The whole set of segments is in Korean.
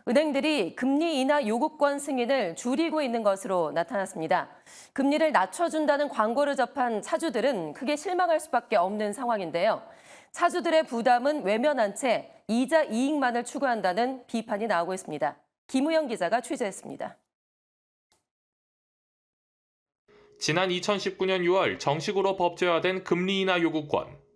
은행들이 금리 인하 요구권 승인을 줄이고 있는 것으로 나타났습니다. 금리를 낮춰준다는 광고를 접한 차주들은 크게 실망할 수밖에 없는 상황인데요. 차주들의 부담은 외면한 채 이자 이익만을 추구한다는 비판이 나오고 있습니다. 김우영 기자가 취재했습니다. 지난 2019년 6월 정식으로 법제화된 금리 인하 요구권.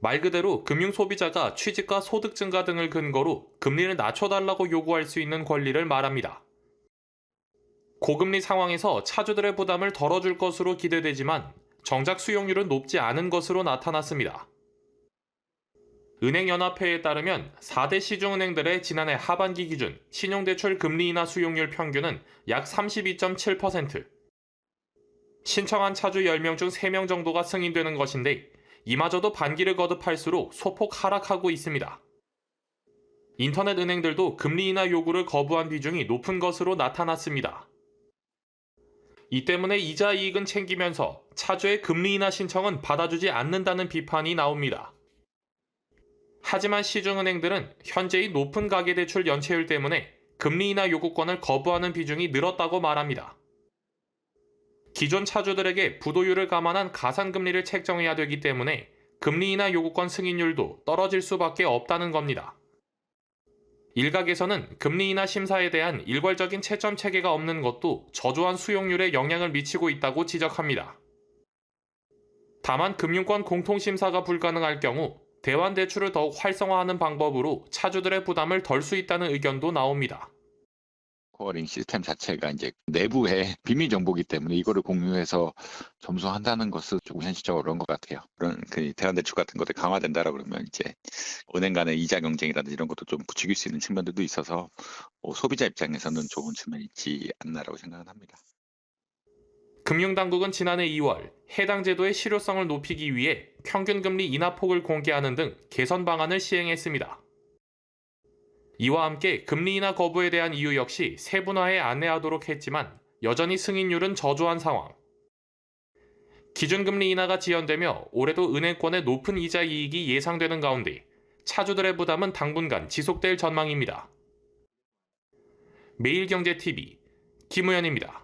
말 그대로 금융 소비자가 취직과 소득 증가 등을 근거로 금리를 낮춰달라고 요구할 수 있는 권리를 말합니다. 고금리 상황에서 차주들의 부담을 덜어줄 것으로 기대되지만 정작 수용률은 높지 않은 것으로 나타났습니다. 은행연합회에 따르면 4대 시중은행들의 지난해 하반기 기준 신용대출 금리 인하 수용률 평균은 약 32.7%. 신청한 차주 10명 중 3명 정도가 승인되는 것인데 이마저도 반기를 거듭할수록 소폭 하락하고 있습니다. 인터넷 은행들도 금리 인하 요구를 거부한 비중이 높은 것으로 나타났습니다. 이 때문에 이자 이익은 챙기면서 차주의 금리 인하 신청은 받아주지 않는다는 비판이 나옵니다. 하지만 시중은행들은 현재의 높은 가계대출 연체율 때문에 금리 인하 요구권을 거부하는 비중이 늘었다고 말합니다. 기존 차주들에게 부도율을 감안한 가산금리를 책정해야 되기 때문에 금리 인하 요구권 승인율도 떨어질 수밖에 없다는 겁니다. 일각에서는 금리 인하 심사에 대한 일괄적인 채점 체계가 없는 것도 저조한 수용률에 영향을 미치고 있다고 지적합니다. 다만 금융권 공통심사가 불가능할 경우 대환대출을 더욱 활성화하는 방법으로 차주들의 부담을 덜 수 있다는 의견도 나옵니다. 코어링 시스템 자체가 이제 내부의 비밀 정보이기 때문에 이거를 공유해서 점수한다는 것은 조금 현실적으로 어려운 것 같아요. 그런 대환대출 같은 것들 강화된다라고 그러면 이제 은행 간의 이자 경쟁이라든지 이런 것도 좀 부추길 수 있는 측면들도 있어서 소비자 입장에서는 좋은 측면이 있지 않나라고 생각은 합니다. 금융당국은 지난해 2월 해당 제도의 실효성을 높이기 위해 평균금리 인하폭을 공개하는 등 개선 방안을 시행했습니다. 이와 함께 금리 인하 거부에 대한 이유 역시 세분화해 안내하도록 했지만 여전히 승인율은 저조한 상황. 기준금리 인하가 지연되며 올해도 은행권의 높은 이자 이익이 예상되는 가운데 차주들의 부담은 당분간 지속될 전망입니다. 매일경제TV 김우현입니다.